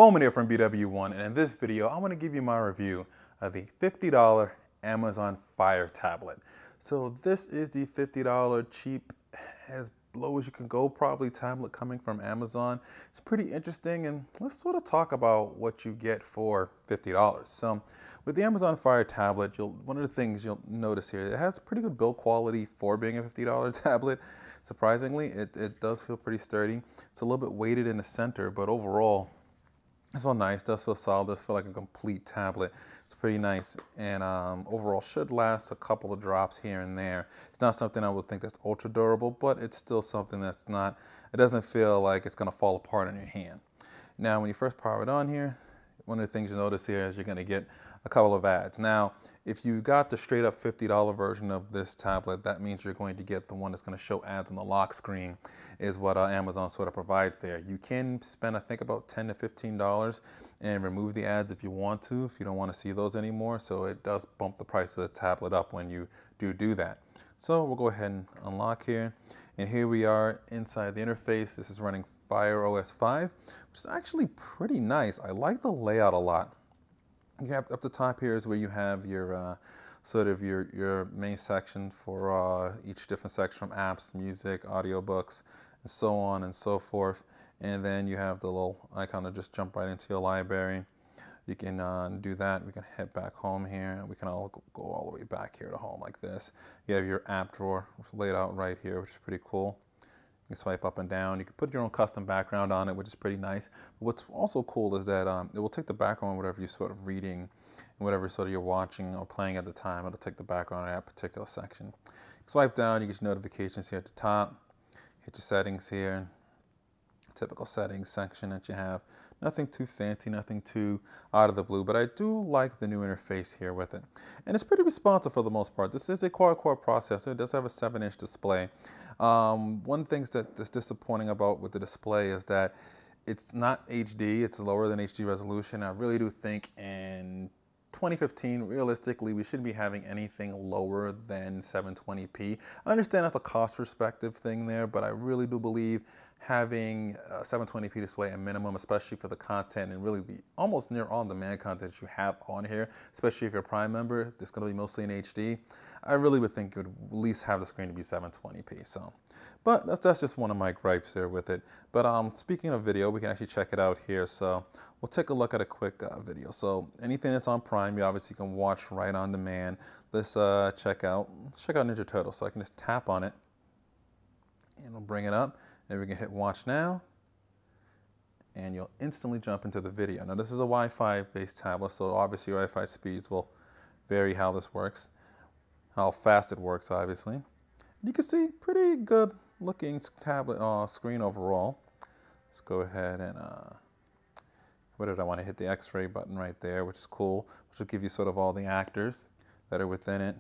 BWOne here from BWOne, and in this video I want to give you my review of the $50 Amazon Fire tablet. So this is the $50 cheap, as low as you can go probably tablet coming from Amazon. It's pretty interesting, and let's sort of talk about what you get for $50. So with the Amazon Fire tablet, one of the things you'll notice here, it has pretty good build quality for being a $50 tablet. Surprisingly, it does feel pretty sturdy. It's a little bit weighted in the center, but overall it's all nice, does feel solid, does feel like a complete tablet. It's pretty nice, and overall should last a couple of drops here and there. It's not something I would think that's ultra durable, but it's still something that's not, it doesn't feel like it's gonna fall apart in your hand. Now, when you first power it on here, one of the things you notice here is you're gonna get a couple of ads. Now, if you got the straight up $50 version of this tablet, that means you're going to get the one that's going to show ads on the lock screen, is what Amazon sort of provides there. You can spend, I think, about $10 to $15 and remove the ads if you want to, if you don't want to see those anymore. So it does bump the price of the tablet up when you do that. So we'll go ahead and unlock here. And here we are inside the interface. This is running Fire OS 5, which is actually pretty nice. I like the layout a lot. You have up the top here is where you have your sort of your main section for each different section, from apps, music, audiobooks, and so on and so forth. And then you have the little icon to just jump right into your library. You can do that. We can head back home here, and we can all go all the way back here to home like this. You have your app drawer laid out right here, which is pretty cool. You can swipe up and down. You can put your own custom background on it, which is pretty nice. But what's also cool is that it will take the background, whatever you're sort of reading, and whatever sort of you're watching or playing at the time. It'll take the background in that particular section. Swipe down, you get your notifications here at the top. Hit your settings here. Typical settings section that you have. Nothing too fancy, nothing too out of the blue, but I do like the new interface here with it. And it's pretty responsive for the most part. This is a quad-core processor. It does have a 7-inch display. One thing that's disappointing about with the display is that it's not HD, it's lower than HD resolution. I really do think in 2015, realistically, we shouldn't be having anything lower than 720p. I understand that's a cost perspective thing there, but I really do believe having a 720p display at minimum, especially for the content and really the almost near on-demand content you have on here, especially if you're a Prime member, it's going to be mostly in HD. I really would think it would at least have the screen to be 720p. So, but that's just one of my gripes there with it. But speaking of video, we can actually check it out here. So we'll take a look at a quick video. So anything that's on Prime, you obviously can watch right on demand. Let's check out Ninja Turtles. So I can just tap on it, and it'll bring it up. And we can hit watch now, and you'll instantly jump into the video. Now this is a Wi-Fi based tablet, so obviously your Wi-Fi speeds will vary how this works, how fast it works obviously. You can see pretty good looking tablet screen overall. Let's go ahead and, what did I want to hit the X-ray button right there, which is cool, which will give you sort of all the actors that are within it,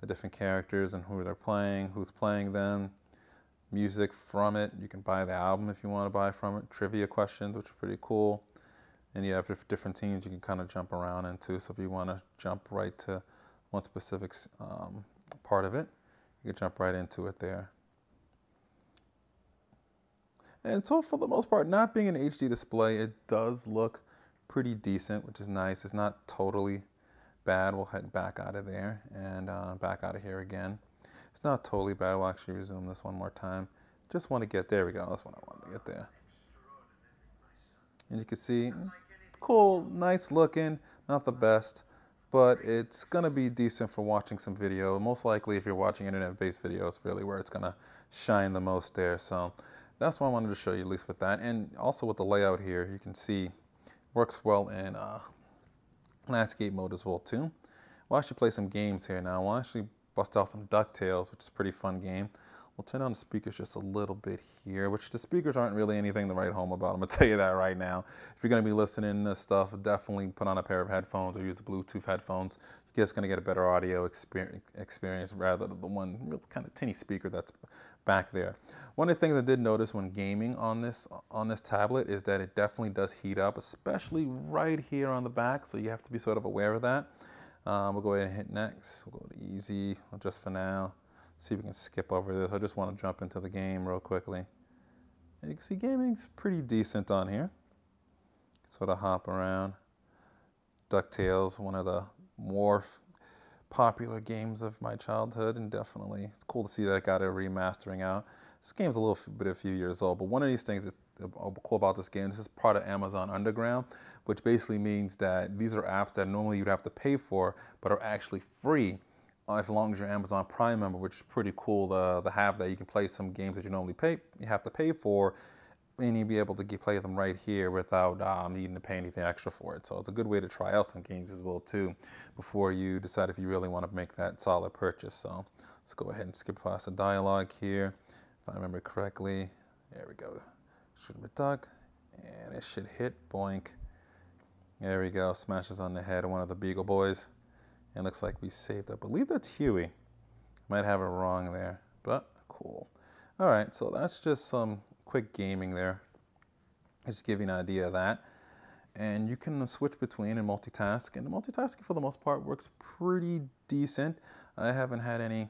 the different characters and who they're playing, who's playing them. Music from it. You can buy the album if you want to buy from it. Trivia questions, which are pretty cool. And you have different teams you can kind of jump around into. So if you want to jump right to one specific part of it, you can jump right into it there. And so for the most part, not being an HD display, it does look pretty decent, which is nice. It's not totally bad. We'll head back out of there and back out of here again. It's not totally bad. We'll actually resume this one more time. Just want to get, there we go. That's what I wanted to get there. And you can see, cool, nice looking, not the best, but it's going to be decent for watching some video. Most likely if you're watching internet-based videos, really where it's going to shine the most there. So that's what I wanted to show you, at least with that. And also with the layout here, you can see, works well in landscape mode as well too. We'll actually play some games here now. We'll actually bust out some DuckTales, which is a pretty fun game. We'll turn on the speakers just a little bit here, which the speakers aren't really anything to write home about. I'm going to tell you that right now. If you're going to be listening to stuff, definitely put on a pair of headphones or use the Bluetooth headphones. You're just going to get a better audio experience rather than the one real kind of tinny speaker that's back there. One of the things I did notice when gaming on this tablet is that it definitely does heat up, especially right here on the back, so you have to be sort of aware of that. We'll go ahead and hit next. We'll go to easy just for now. See if we can skip over this. I just want to jump into the game real quickly. And you can see gaming's pretty decent on here. sort of hop around. DuckTales, one of the more popular games of my childhood, and definitely it's cool to see that I got a remastering out. This game's a few years old, but one of these things is cool about this game. This is part of Amazon Underground, which basically means that these are apps that normally you'd have to pay for, but are actually free as long as you're an Amazon Prime member, which is pretty cool to have that. You can play some games that you normally you have to pay for, and you'll be able to play them right here without needing to pay anything extra for it. So it's a good way to try out some games as well too, before you decide if you really want to make that solid purchase. So let's go ahead and skip past the dialogue here. If I remember correctly, there we go. Shoot him a duck, and it should hit, boink. There we go, smashes on the head of one of the Beagle Boys. And looks like we saved, I believe that's Huey. Might have it wrong there, but cool. All right, so that's just some quick gaming there. Just give you an idea of that. And you can switch between and multitask. And the multitasking for the most part works pretty decent. I haven't had any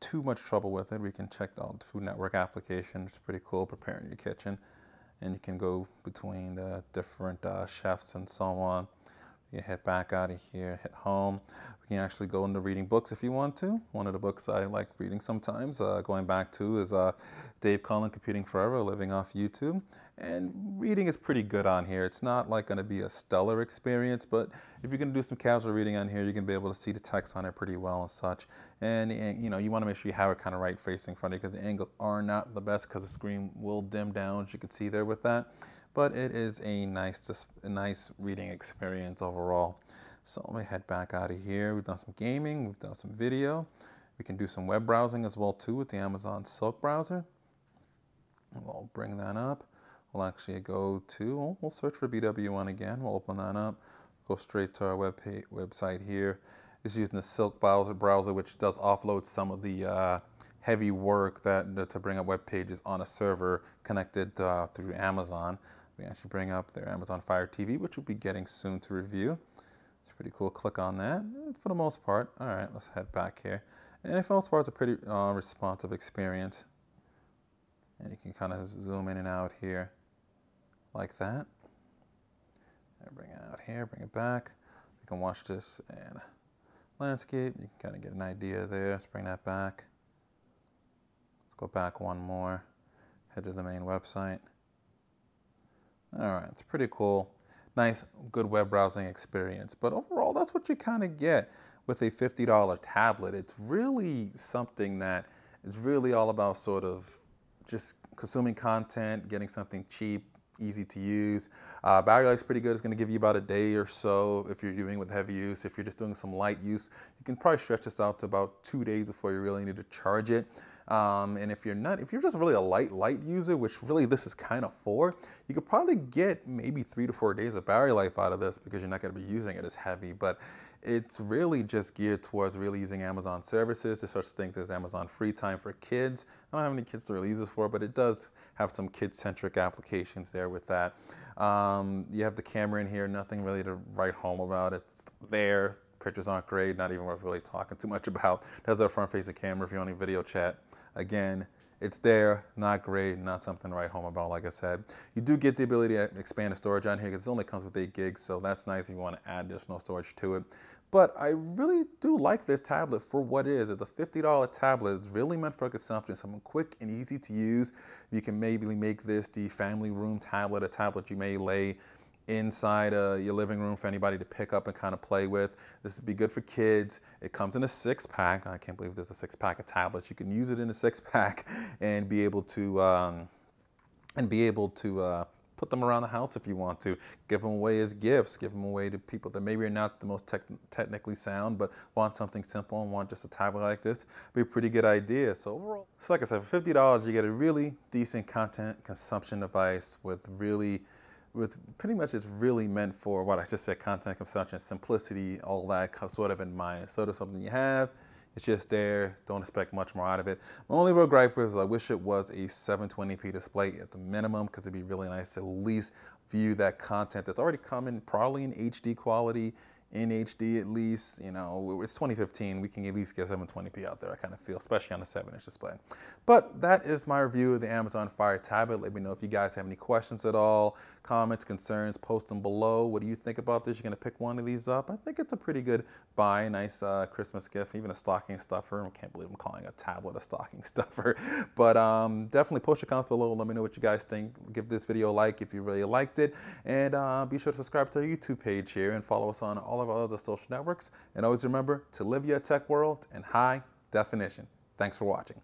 too much trouble with it. We can check out the Food Network application. It's pretty cool, preparing your kitchen. And you can go between the different chefs and so on. You head back out of here, hit home. We can actually go into reading books if you want to. One of the books I like reading sometimes, going back to, is Dave Cullen, Computing Forever, living off YouTube. And reading is pretty good on here. It's not like going to be a stellar experience, but if you're going to do some casual reading on here, you're going to be able to see the text on it pretty well and such. And you know, you want to make sure you have it kind of right facing in front of you, because the angles are not the best, because the screen will dim down, as you can see there with that. But it is a nice reading experience overall. So let me head back out of here. We've done some gaming, we've done some video. We can do some web browsing as well too with the Amazon Silk browser. We'll bring that up. We'll actually go to, we'll search for BWOne again. We'll open that up, go straight to our website here. It's using the Silk browser, which does offload some of the heavy work to bring up web pages on a server connected through Amazon. We actually bring up their Amazon Fire TV, which we'll be getting soon to review. It's pretty cool. Click on that for the most part. All right, let's head back here. And for the most part, it's a pretty responsive experience. And you can kind of zoom in and out here like that. And bring it out here, bring it back. You can watch this in landscape. You can kind of get an idea there. Let's bring that back. Let's go back one more. Head to the main website. All right, it's pretty cool. Nice, good web browsing experience. But overall, that's what you kind of get with a $50 tablet. It's really something that is really all about sort of just consuming content, getting something cheap, easy to use. Battery life's pretty good. It's going to give you about a day or so if you're doing with heavy use. If you're just doing some light use, you can probably stretch this out to about 2 days before you really need to charge it. And if you're just really a light user, which really this is kind of for, you could probably get maybe 3 to 4 days of battery life out of this, because you're not going to be using it as heavy. But it's really just geared towards really using Amazon services. There's such things as Amazon Free Time for kids. I don't have any kids to really use this for, but it does have some kid-centric applications there with that. You have the camera in here, nothing really to write home about. It's there. Pictures aren't great, not even worth really talking too much about. There's our front-facing camera if you're on a video chat. Again, it's there, not great, not something to write home about, like I said. You do get the ability to expand the storage on here, because it only comes with 8 gigs, so that's nice if you want to add additional storage to it. But I really do like this tablet for what it is. It's a $50 tablet. It's really meant for consumption, something quick and easy to use. You can maybe make this the family room tablet, a tablet you may lay inside your living room for anybody to pick up and kind of play with. This would be good for kids. It comes in a 6-pack. I can't believe there's a 6-pack of tablets. You can use it in a 6-pack and be able to put them around the house if you want to. Give them away as gifts. Give them away to people that maybe are not the most technically sound, but want something simple and want just a tablet like this. Be a pretty good idea. So overall, like I said, for $50, you get a really decent content consumption device with pretty much it's really meant for what I just said, content consumption, simplicity, all that sort of in mind. So there's something you have, it's just there, don't expect much more out of it. My only real gripe is I wish it was a 720p display at the minimum, because it'd be really nice to at least view that content that's already coming probably in HD quality in HD at least. You know, it's 2015. We can at least get 720p out there, I kind of feel, especially on the 7-inch display. But that is my review of the Amazon Fire tablet. Let me know if you guys have any questions at all, comments, concerns, post them below. What do you think about this? You're going to pick one of these up? I think it's a pretty good buy, nice Christmas gift, even a stocking stuffer. I can't believe I'm calling a tablet a stocking stuffer. But definitely post your comments below. Let me know what you guys think. Give this video a like if you really liked it. And be sure to subscribe to our YouTube page here and follow us on all of our other social networks. And always remember to live your tech world in high definition. Thanks for watching.